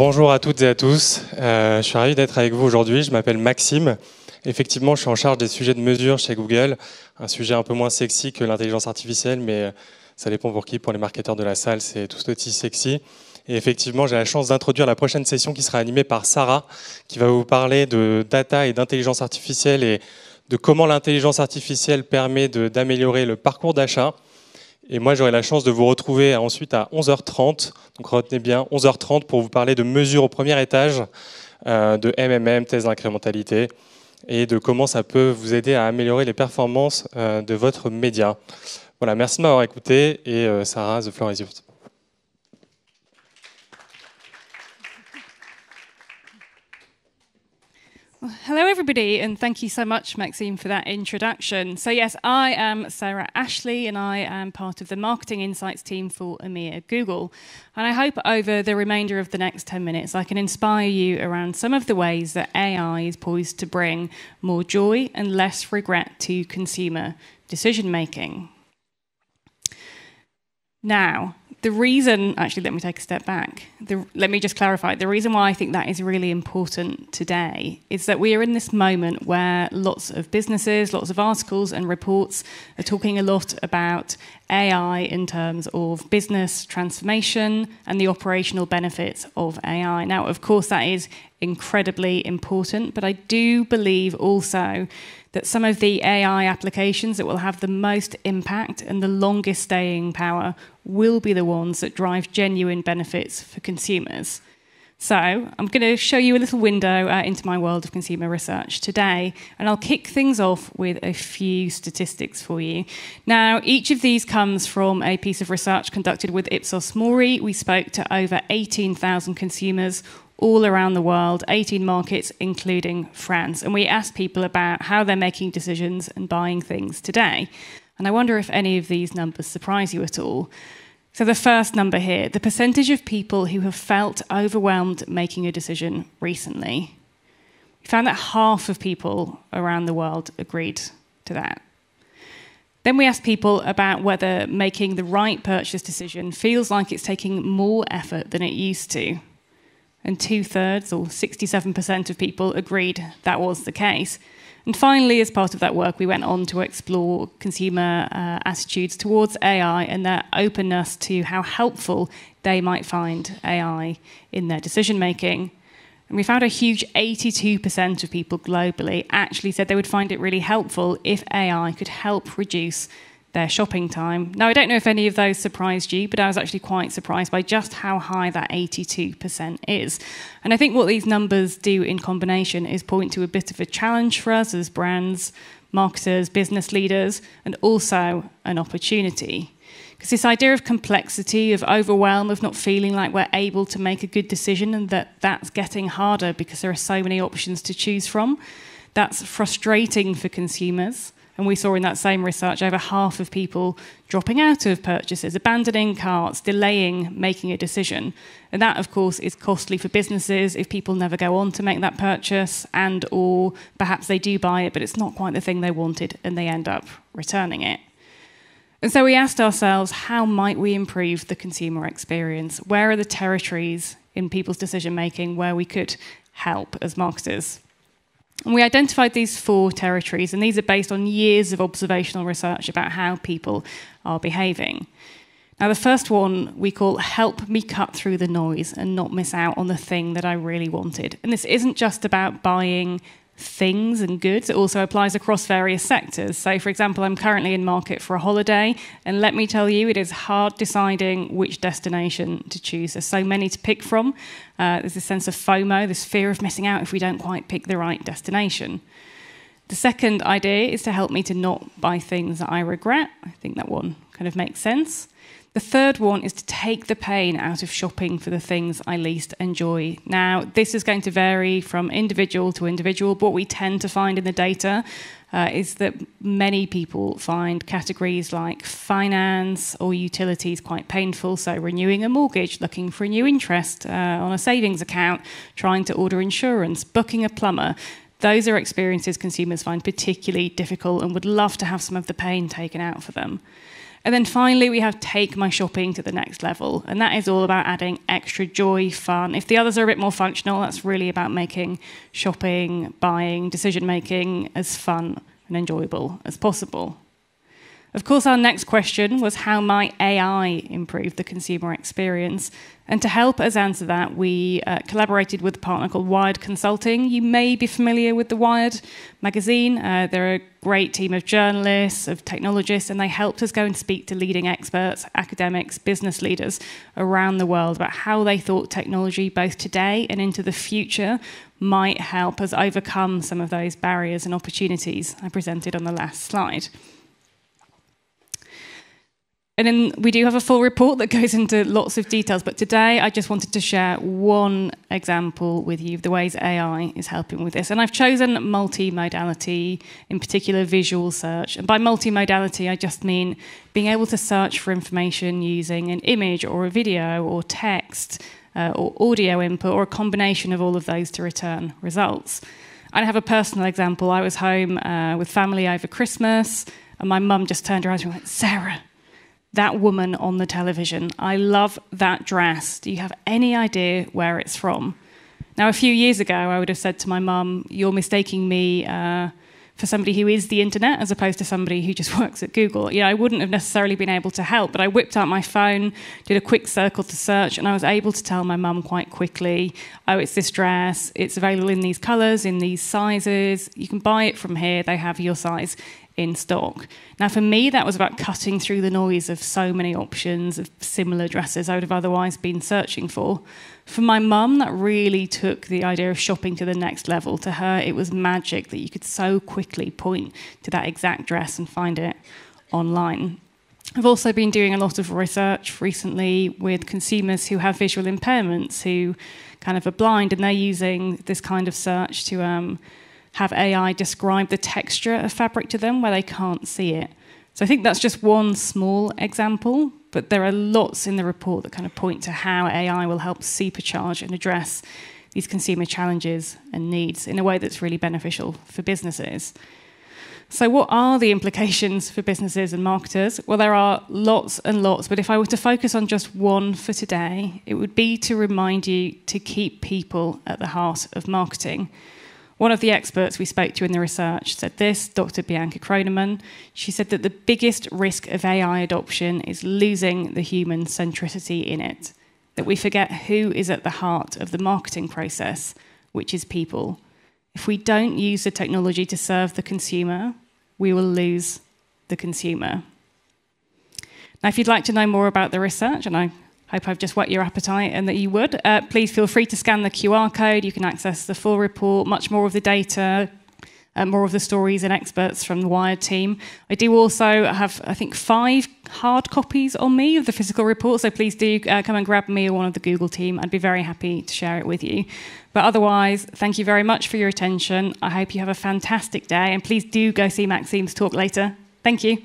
Bonjour à toutes et à tous, je suis ravi d'être avec vous aujourd'hui, je m'appelle Maxime. Effectivement, je suis en charge des sujets de mesure chez Google, un sujet un peu moins sexy que l'intelligence artificielle, mais ça dépend pour qui, pour les marketeurs de la salle, c'est tout aussi sexy. Et effectivement, j'ai la chance d'introduire la prochaine session qui sera animée par Sarah, qui va vous parler de data et d'intelligence artificielle et de comment l'intelligence artificielle permet d'améliorer le parcours d'achat. Et moi, j'aurai la chance de vous retrouver ensuite à 11h30. Donc retenez bien, 11h30 pour vous parler de mesures au premier étage, de MMM, thèse d'incrémentalité, et de comment ça peut vous aider à améliorer les performances de votre média. Voilà, merci de m'avoir écouté. Et Sarah, the floor is yours. Well, hello everybody, and thank you so much, Maxime, for that introduction. So yes, I am Sarah Ashley, and I am part of the Marketing Insights team for EMEA at Google. And I hope over the remainder of the next 10 minutes I can inspire you around some of the ways that AI is poised to bring more joy and less regret to consumer decision-making. Now, the reason, actually, let me take a step back. Let me just clarify. The reason why I think that is really important today is that we are in this moment where lots of businesses, lots of articles and reports are talking a lot about AI in terms of business transformation and the operational benefits of AI. Now, of course, that is incredibly important, but I do believe also that some of the AI applications that will have the most impact and the longest staying power will be the ones that drive genuine benefits for consumers. So I'm going to show you a little window into my world of consumer research today, and I'll kick things off with a few statistics for you. Now, each of these comes from a piece of research conducted with Ipsos Mori. We spoke to over 18,000 consumers all around the world, 18 markets, including France. And we asked people about how they're making decisions and buying things today. And I wonder if any of these numbers surprise you at all. So the first number here, the percentage of people who have felt overwhelmed making a decision recently. We found that half of people around the world agreed to that. Then we asked people about whether making the right purchase decision feels like it's taking more effort than it used to. And 2/3, or 67% of people, agreed that was the case. And finally, as part of that work, we went on to explore consumer attitudes towards AI and their openness to how helpful they might find AI in their decision-making. And we found a huge 82% of people globally actually said they would find it really helpful if AI could help reduce their shopping time. Now, I don't know if any of those surprised you, but I was actually quite surprised by just how high that 82% is. And I think what these numbers do in combination is point to a bit of a challenge for us as brands, marketers, business leaders, and also an opportunity. Because this idea of complexity, of overwhelm, of not feeling like we're able to make a good decision and that's getting harder because there are so many options to choose from, that's frustrating for consumers. And we saw in that same research over half of people dropping out of purchases, abandoning carts, delaying making a decision. And that, of course, is costly for businesses if people never go on to make that purchase, and or perhaps they do buy it, but it's not quite the thing they wanted and they end up returning it. And so we asked ourselves, how might we improve the consumer experience? Where are the territories in people's decision-making where we could help as marketers? And we identified these 4 territories, and these are based on years of observational research about how people are behaving. Now, the first one we call help me cut through the noise and not miss out on the thing that I really wanted. And this isn't just about buying things and goods, it also applies across various sectors. So, for example, I'm currently in market for a holiday, and let me tell you, it is hard deciding which destination to choose. There's so many to pick from. There's this sense of FOMO, this fear of missing out if we don't quite pick the right destination. The second idea is to help me to not buy things that I regret. I think that one kind of makes sense. The third one is to take the pain out of shopping for the things I least enjoy. Now, this is going to vary from individual to individual, but what we tend to find in the data is that many people find categories like finance or utilities quite painful, so renewing a mortgage, looking for a new interest on a savings account, trying to order insurance, booking a plumber. Those are experiences consumers find particularly difficult and would love to have some of the pain taken out for them. And then finally, we have take my shopping to the next level. And that is all about adding extra joy, fun. If the others are a bit more functional, that's really about making shopping, buying, decision-making as fun and enjoyable as possible. Of course, our next question was how might AI improve the consumer experience? And to help us answer that, we collaborated with a partner called Wired Consulting. You may be familiar with the Wired magazine. They're a great team of journalists, of technologists, and they helped us go and speak to leading experts, academics, business leaders around the world about how they thought technology, both today and into the future, might help us overcome some of those barriers and opportunities I presented on the last slide. And then we do have a full report that goes into lots of details, but today I just wanted to share one example with you of the ways AI is helping with this. And I've chosen multimodality, in particular visual search. And by multimodality, I just mean being able to search for information using an image or a video or text or audio input or a combination of all of those to return results. I have a personal example. I was home with family over Christmas, and my mum just turned around and went, "Sarah, that woman on the television, I love that dress. Do you have any idea where it's from?" Now, a few years ago, I would have said to my mum, "You're mistaking me for somebody who is the internet as opposed to somebody who just works at Google." You know, I wouldn't have necessarily been able to help, but I whipped out my phone, did a quick circle to search, and I was able to tell my mum quite quickly, "Oh, it's this dress. It's available in these colours, in these sizes. You can buy it from here. They have your size in stock." Now, for me, that was about cutting through the noise of so many options of similar dresses I would have otherwise been searching for. For my mum, that really took the idea of shopping to the next level. To her, it was magic that you could so quickly point to that exact dress and find it online. I've also been doing a lot of research recently with consumers who have visual impairments, who kind of are blind, and they're using this kind of search to have AI describe the texture of fabric to them where they can't see it. So I think that's just one small example, but there are lots in the report that kind of point to how AI will help supercharge and address these consumer challenges and needs in a way that's really beneficial for businesses. So what are the implications for businesses and marketers? Well, there are lots and lots, but if I were to focus on just one for today, it would be to remind you to keep people at the heart of marketing. One of the experts we spoke to in the research said this, Dr. Bianca Kroneman. She said that the biggest risk of AI adoption is losing the human centricity in it, that we forget who is at the heart of the marketing process, which is people. If we don't use the technology to serve the consumer, we will lose the consumer. Now, if you'd like to know more about the research, and I hope I've just whet your appetite and that you would, please feel free to scan the QR code. You can access the full report, much more of the data, more of the stories and experts from the Wired team. I do also have, I think, 5 hard copies on me of the physical report, so please do come and grab me or one of the Google team. I'd be very happy to share it with you. But otherwise, thank you very much for your attention. I hope you have a fantastic day, and please do go see Maxime's talk later. Thank you.